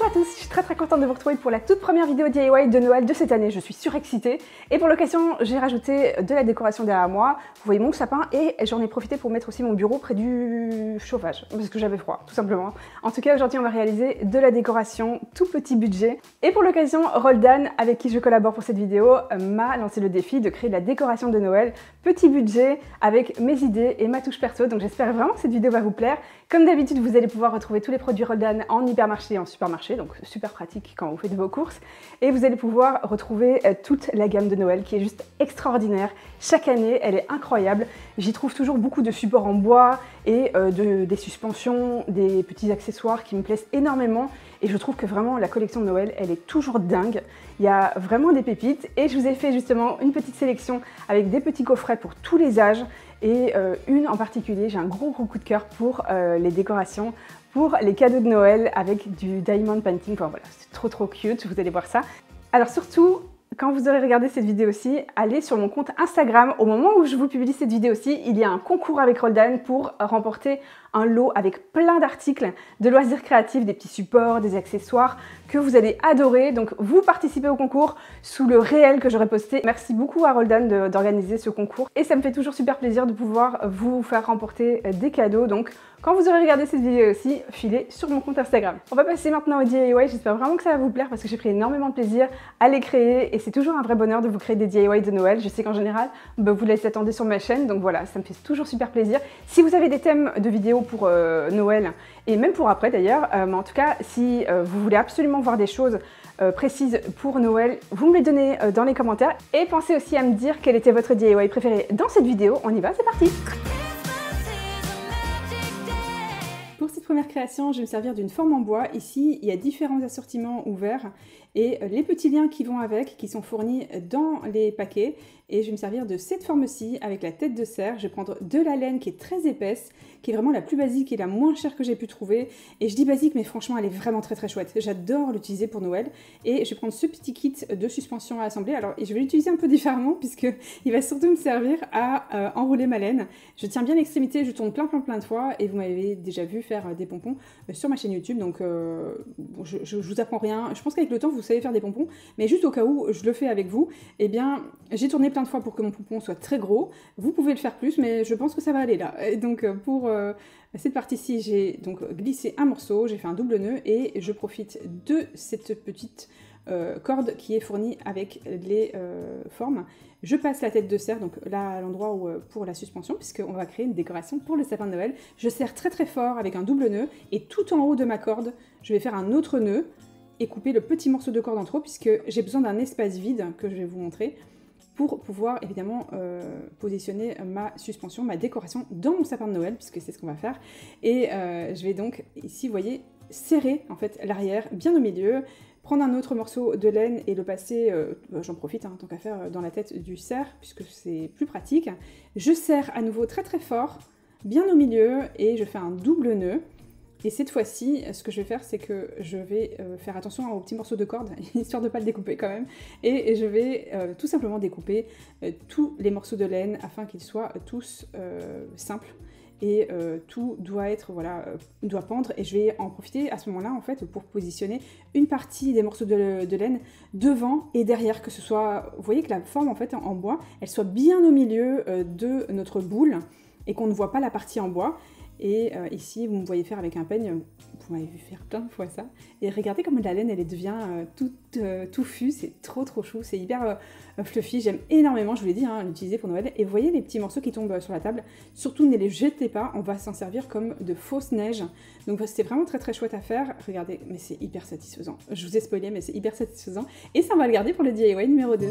Bonjour à tous, je suis très contente de vous retrouver pour la toute première vidéo DIY de Noël de cette année. Je suis surexcitée et pour l'occasion j'ai rajouté de la décoration derrière moi. Vous voyez mon sapin et j'en ai profité pour mettre aussi mon bureau près du chauffage parce que j'avais froid tout simplement. En tout cas aujourd'hui on va réaliser de la décoration tout petit budget et pour l'occasion Roldan avec qui je collabore pour cette vidéo m'a lancé le défi de créer de la décoration de Noël petit budget avec mes idées et ma touche perso, donc j'espère vraiment que cette vidéo va vous plaire. Comme d'habitude vous allez pouvoir retrouver tous les produits Roldan en hypermarché et en supermarché, donc super pratique quand vous faites vos courses. Et vous allez pouvoir retrouver toute la gamme de Noël qui est juste extraordinaire. Chaque année, elle est incroyable. J'y trouve toujours beaucoup de supports en bois et des suspensions, des petits accessoires qui me plaisent énormément. Et je trouve que vraiment la collection de Noël, elle est toujours dingue. Il y a vraiment des pépites et je vous ai fait justement une petite sélection avec des petits coffrets pour tous les âges. Et une en particulier, j'ai un gros coup de cœur pour les décorations, pour les cadeaux de Noël avec du diamond painting. Enfin voilà, c'est trop cute, vous allez voir ça. Alors surtout, quand vous aurez regardé cette vidéo-ci, allez sur mon compte Instagram. Au moment où je vous publie cette vidéo-ci, il y a un concours avec Roldan pour remporter un lot avec plein d'articles de loisirs créatifs, des petits supports, des accessoires que vous allez adorer. Donc vous participez au concours sous le réel que j'aurai posté. Merci beaucoup à Roldan d'organiser ce concours et ça me fait toujours super plaisir de pouvoir vous faire remporter des cadeaux. Donc quand vous aurez regardé cette vidéo aussi, filez sur mon compte Instagram. On va passer maintenant au DIY. J'espère vraiment que ça va vous plaire parce que j'ai pris énormément de plaisir à les créer et c'est toujours un vrai bonheur de vous créer des DIY de Noël. Je sais qu'en général, vous les attendez sur ma chaîne, donc voilà, ça me fait toujours super plaisir. Si vous avez des thèmes de vidéos pour Noël et même pour après d'ailleurs, mais en tout cas, si vous voulez absolument voir des choses précises pour Noël, vous me les donnez dans les commentaires et pensez aussi à me dire quel était votre DIY préféré dans cette vidéo. On y va, c'est parti! Pour cette première création, je vais me servir d'une forme en bois. Ici, il y a différents assortiments ouverts et les petits liens qui vont avec, qui sont fournis dans les paquets. Et je vais me servir de cette forme-ci avec la tête de cerf. Je vais prendre de la laine qui est très épaisse, qui est vraiment la plus basique et la moins chère que j'ai pu trouver. Et je dis basique, mais franchement, elle est vraiment très chouette. J'adore l'utiliser pour Noël. Et je vais prendre ce petit kit de suspension à assembler. Alors, je vais l'utiliser un peu différemment puisqu'il va surtout me servir à enrouler ma laine. Je tiens bien l'extrémité, je tourne plein de fois. Et vous m'avez déjà vu faire des pompons sur ma chaîne YouTube. Donc, bon, je vous apprends rien. Je pense qu'avec le temps, vous savez faire des pompons. Mais juste au cas où je le fais avec vous, eh bien, j'ai tourné plein de fois pour que mon pompon soit très gros. Vous pouvez le faire plus, mais je pense que ça va aller là. Et donc, pour cette partie-ci, j'ai donc glissé un morceau, j'ai fait un double nœud et je profite de cette petite corde qui est fournie avec les formes. Je passe la tête de cerf, donc là à l'endroit où pour la suspension, puisqu'on va créer une décoration pour le sapin de Noël. Je serre très fort avec un double nœud et tout en haut de ma corde, je vais faire un autre nœud et couper le petit morceau de corde en trop, puisque j'ai besoin d'un espace vide que je vais vous montrer pour pouvoir évidemment positionner ma suspension, ma décoration dans mon sapin de Noël, puisque c'est ce qu'on va faire. Et je vais donc ici, vous voyez, serrer en fait l'arrière bien au milieu, prendre un autre morceau de laine et le passer, j'en profite tant qu'à faire, dans la tête du cerf, puisque c'est plus pratique. Je serre à nouveau très fort, bien au milieu, et je fais un double nœud. Et cette fois-ci, ce que je vais faire, c'est que je vais faire attention aux petits morceaux de corde, histoire de ne pas le découper quand même. Et je vais tout simplement découper tous les morceaux de laine afin qu'ils soient tous simples. Et tout doit être, voilà, doit pendre. Et je vais en profiter à ce moment-là, en fait, pour positionner une partie des morceaux de laine devant et derrière, que ce soit, vous voyez que la forme, en fait, en bois, elle soit bien au milieu de notre boule et qu'on ne voit pas la partie en bois. Et ici, vous me voyez faire avec un peigne, vous m'avez vu faire plein de fois ça. Et regardez comme la laine, elle devient toute touffue, c'est trop chou, c'est hyper fluffy, j'aime énormément, je vous l'ai dit, l'utiliser pour Noël. Et vous voyez les petits morceaux qui tombent sur la table, surtout ne les jetez pas, on va s'en servir comme de fausse neige. Donc c'était vraiment très chouette à faire, regardez, mais c'est hyper satisfaisant. Je vous ai spoilé, mais c'est hyper satisfaisant. Et ça, on va le garder pour le DIY numéro 2.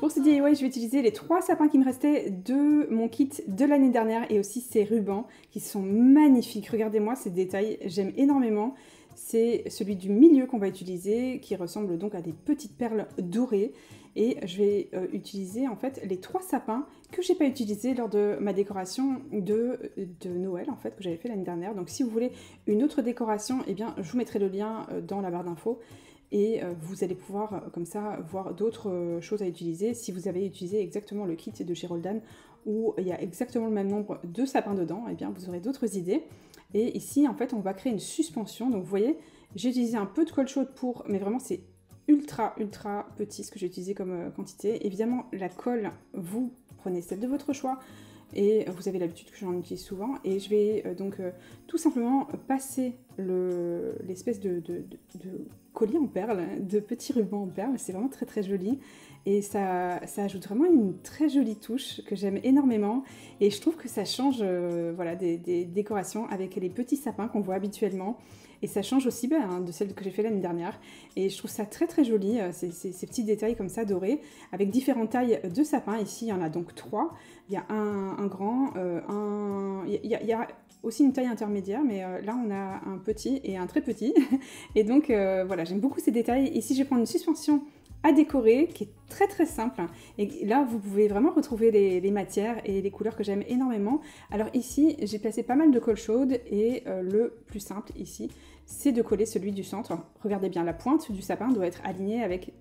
Pour ce DIY, je vais utiliser les 3 sapins qui me restaient de mon kit de l'année dernière et aussi ces rubans qui sont magnifiques. Regardez-moi ces détails, j'aime énormément. C'est celui du milieu qu'on va utiliser qui ressemble donc à des petites perles dorées. Et je vais utiliser en fait les 3 sapins que j'ai pas utilisés lors de ma décoration de Noël en fait que j'avais fait l'année dernière. Donc si vous voulez une autre décoration, eh bien je vous mettrai le lien dans la barre d'infos. et vous allez pouvoir comme ça voir d'autres choses à utiliser si vous avez utilisé exactement le kit de chez Roldan où il y a exactement le même nombre de sapins dedans, et bien vous aurez d'autres idées. Et ici en fait on va créer une suspension, donc vous voyez j'ai utilisé un peu de colle chaude pour, mais vraiment c'est ultra petit ce que j'ai utilisé comme quantité. Évidemment la colle, vous prenez celle de votre choix et vous avez l'habitude que j'en utilise souvent, et je vais donc tout simplement passer l'espèce de collier en perles, de petits rubans en perles, c'est vraiment très joli et ça ajoute vraiment une très jolie touche que j'aime énormément, et je trouve que ça change voilà, des décorations avec les petits sapins qu'on voit habituellement. Et ça change aussi de celle que j'ai fait l'année dernière. Et je trouve ça très joli, ces petits détails comme ça dorés, avec différentes tailles de sapins. Ici, il y en a donc 3. Il y a un grand, il y a aussi une taille intermédiaire, mais là on a un petit et un très petit. Et donc voilà, j'aime beaucoup ces détails. Ici, je vais prendre une suspension à décorer qui est très simple, et là vous pouvez vraiment retrouver les matières et les couleurs que j'aime énormément. Alors ici j'ai placé pas mal de colle chaude, et le plus simple ici c'est de coller celui du centre. Regardez bien, la pointe du sapin doit être alignée avec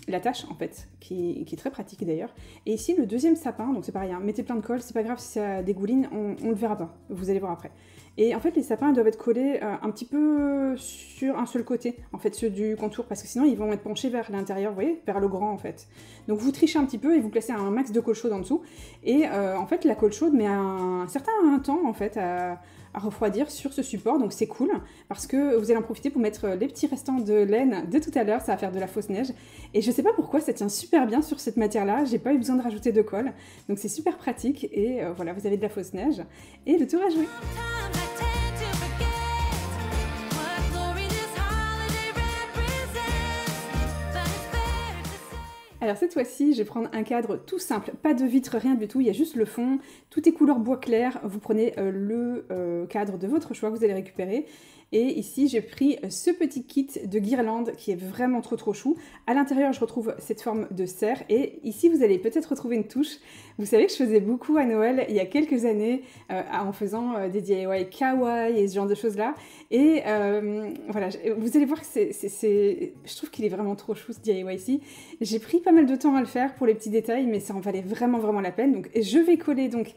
la tâche en fait, qui est très pratique d'ailleurs. Et ici le deuxième sapin, donc c'est pareil, hein, mettez plein de colle, c'est pas grave si ça dégouline, on le verra pas, vous allez voir après. Et en fait les sapins doivent être collés un petit peu sur un seul côté, en fait ceux du contour, parce que sinon ils vont être penchés vers l'intérieur, vous voyez, vers le grand en fait. Donc vous trichez un petit peu et vous placez un max de colle chaude en dessous, et en fait la colle chaude met un certain temps en fait à refroidir sur ce support, donc c'est cool parce que vous allez en profiter pour mettre les petits restants de laine de tout à l'heure, ça va faire de la fausse neige, et je sais pas pourquoi ça tient super bien sur cette matière là, j'ai pas eu besoin de rajouter de colle, donc c'est super pratique, et voilà, vous avez de la fausse neige et le tour à jouer. Alors cette fois-ci, je vais prendre un cadre tout simple, pas de vitre, rien du tout, il y a juste le fond, tout est couleur bois clair, vous prenez le cadre de votre choix, vous allez récupérer. Et ici, j'ai pris ce petit kit de guirlande qui est vraiment trop chou. À l'intérieur, je retrouve cette forme de cerf. Et ici, vous allez peut-être retrouver une touche. Vous savez que je faisais beaucoup à Noël il y a quelques années en faisant des DIY kawaii et ce genre de choses-là. Et voilà, vous allez voir que je trouve qu'il est vraiment trop chou ce DIY ici. J'ai pris pas mal de temps à le faire pour les petits détails, mais ça en valait vraiment la peine. Donc, je vais coller donc,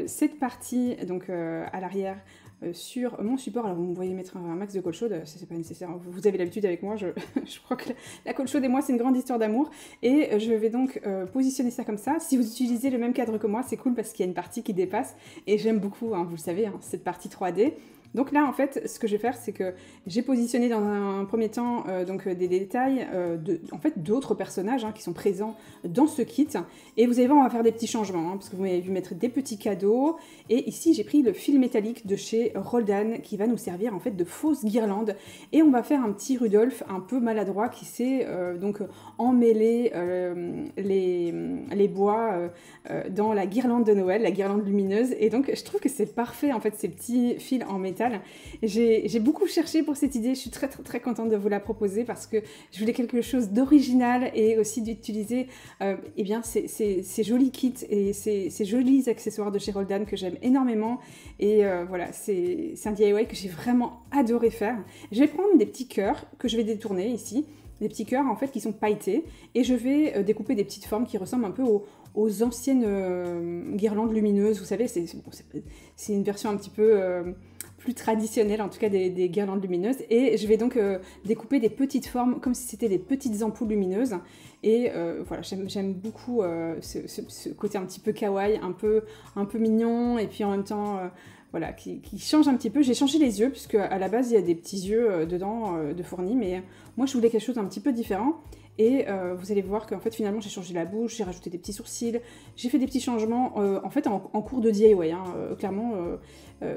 cette partie donc, à l'arrière sur mon support. Alors vous me voyez mettre un max de colle chaude, c'est pas nécessaire, vous avez l'habitude avec moi, je crois que la colle chaude et moi c'est une grande histoire d'amour, et je vais donc positionner ça comme ça. Si vous utilisez le même cadre que moi, c'est cool parce qu'il y a une partie qui dépasse, et j'aime beaucoup, hein, vous le savez, hein, cette partie 3D. Donc là, en fait, ce que je vais faire, c'est que j'ai positionné dans un premier temps donc, des détails en fait, d'autres personnages qui sont présents dans ce kit. Et vous allez voir, on va faire des petits changements, parce que vous m'avez vu mettre des petits cadeaux. Et ici, j'ai pris le fil métallique de chez Roldan, qui va nous servir en fait de fausse guirlande. Et on va faire un petit Rudolph un peu maladroit qui sait donc emmêler les bois dans la guirlande de Noël, la guirlande lumineuse. Et donc, je trouve que c'est parfait, en fait, ces petits fils en métal. J'ai beaucoup cherché pour cette idée, je suis très contente de vous la proposer parce que je voulais quelque chose d'original et aussi d'utiliser eh bien, ces jolis kits et ces jolis accessoires de chez Roldan que j'aime énormément, et voilà, c'est un DIY que j'ai vraiment adoré faire. Je vais prendre des petits cœurs que je vais détourner ici, des petits cœurs en fait qui sont pailletés, et je vais découper des petites formes qui ressemblent un peu aux anciennes guirlandes lumineuses, vous savez, c'est une version un petit peu plus traditionnelle en tout cas des guirlandes lumineuses, et je vais donc découper des petites formes comme si c'était des petites ampoules lumineuses, et voilà, j'aime beaucoup ce côté un petit peu kawaii, un peu mignon, et puis en même temps voilà, qui change un petit peu. J'ai changé les yeux puisque à la base il y a des petits yeux dedans de fournis, mais moi je voulais quelque chose d'un petit peu différent. Et vous allez voir qu'en fait finalement j'ai changé la bouche, j'ai rajouté des petits sourcils, j'ai fait des petits changements en fait en cours de DIY, clairement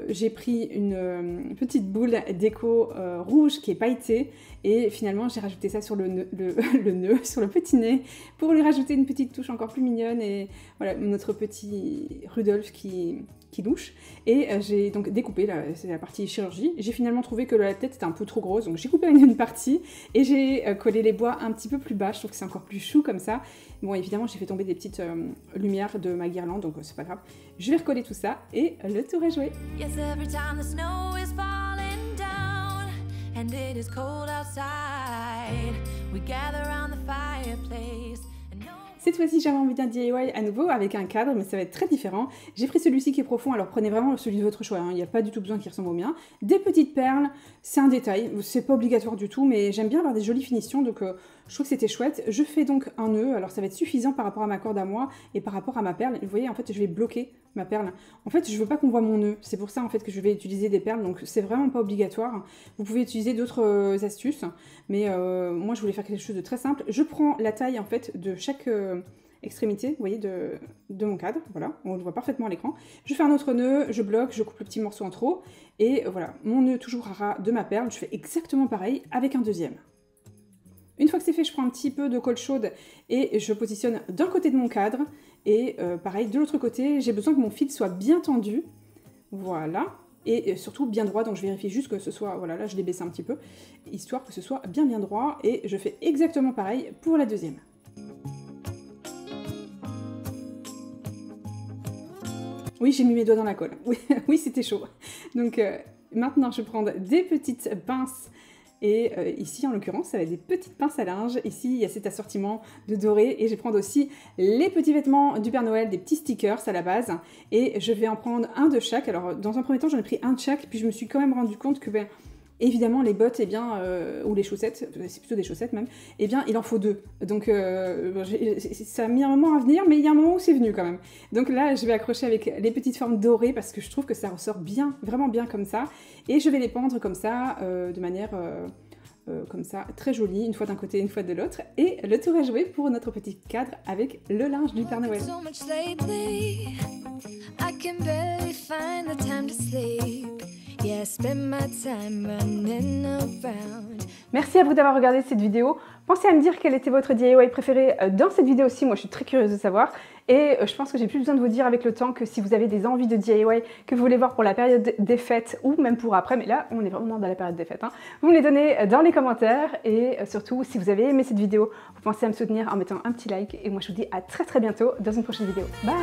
j'ai pris une petite boule déco rouge qui est pailletée, et finalement j'ai rajouté ça sur le nœud, sur le petit nez, pour lui rajouter une petite touche encore plus mignonne, et voilà notre petit Rudolph qui louche. Et j'ai donc découpé, c'est la partie chirurgie. J'ai finalement trouvé que la tête était un peu trop grosse, donc j'ai coupé une partie et j'ai collé les bois un petit peu plus bas. Je trouve que c'est encore plus chou comme ça. Bon, évidemment, j'ai fait tomber des petites lumières de ma guirlande, donc c'est pas grave. Je vais recoller tout ça et le tour est joué. Yes, every time the snow is falling down, and it is cold outside. We gather around the fireplace. Cette fois-ci, j'avais envie d'un DIY à nouveau avec un cadre, mais ça va être très différent. J'ai pris celui-ci qui est profond, alors prenez vraiment celui de votre choix, hein. Il n'y a pas du tout besoin qu'il ressemble au mien. Des petites perles, c'est un détail, c'est pas obligatoire du tout, mais j'aime bien avoir des jolies finitions, donc je trouve que c'était chouette. Je fais donc un nœud, alors ça va être suffisant par rapport à ma corde à moi et par rapport à ma perle. Vous voyez, en fait, je vais bloquer ma perle. En fait, je veux pas qu'on voit mon nœud, c'est pour ça en fait que je vais utiliser des perles, donc c'est vraiment pas obligatoire. Vous pouvez utiliser d'autres astuces, mais moi je voulais faire quelque chose de très simple. Je prends la taille en fait de chaque extrémité, vous voyez, de mon cadre, voilà, on le voit parfaitement à l'écran. Je fais un autre nœud, je bloque, je coupe le petit morceau en trop, et voilà, mon nœud toujours à ras de ma perle, je fais exactement pareil avec un deuxième. Une fois que c'est fait, je prends un petit peu de colle chaude et je positionne d'un côté de mon cadre, et pareil, de l'autre côté, j'ai besoin que mon fil soit bien tendu, voilà, et surtout bien droit, donc je vérifie juste que ce soit, voilà, là je l'ai baissé un petit peu, histoire que ce soit bien droit, et je fais exactement pareil pour la deuxième. Oui, j'ai mis mes doigts dans la colle. Oui, oui, c'était chaud. Donc maintenant, je vais prendre des petites pinces. Et ici, en l'occurrence, ça va être des petites pinces à linge. Ici, il y a cet assortiment de doré. Et je vais prendre aussi les petits vêtements du Père Noël, des petits stickers à la base. Et je vais en prendre un de chaque. Alors, dans un premier temps, j'en ai pris un de chaque. Puis je me suis quand même rendu compte que... évidemment, les bottes, eh bien, ou les chaussettes, c'est plutôt des chaussettes même, eh bien, il en faut deux. Donc, ça a mis un moment à venir, mais il y a un moment où c'est venu quand même. Donc là, je vais accrocher avec les petites formes dorées parce que je trouve que ça ressort bien, vraiment bien comme ça. Et je vais les pendre comme ça, de manière comme ça, très jolie, une fois d'un côté, une fois de l'autre. Et le tour est joué pour notre petit cadre avec le linge du Père Noël. Merci à vous d'avoir regardé cette vidéo. Pensez à me dire quel était votre DIY préféré dans cette vidéo aussi. Moi, je suis très curieuse de savoir. Et je pense que j'ai plus besoin de vous dire avec le temps que si vous avez des envies de DIY que vous voulez voir pour la période des fêtes ou même pour après, mais là, on est vraiment dans la période des fêtes, hein. Vous me les donnez dans les commentaires et surtout, si vous avez aimé cette vidéo, vous pensez à me soutenir en mettant un petit like. Et moi, je vous dis à très bientôt dans une prochaine vidéo. Bye!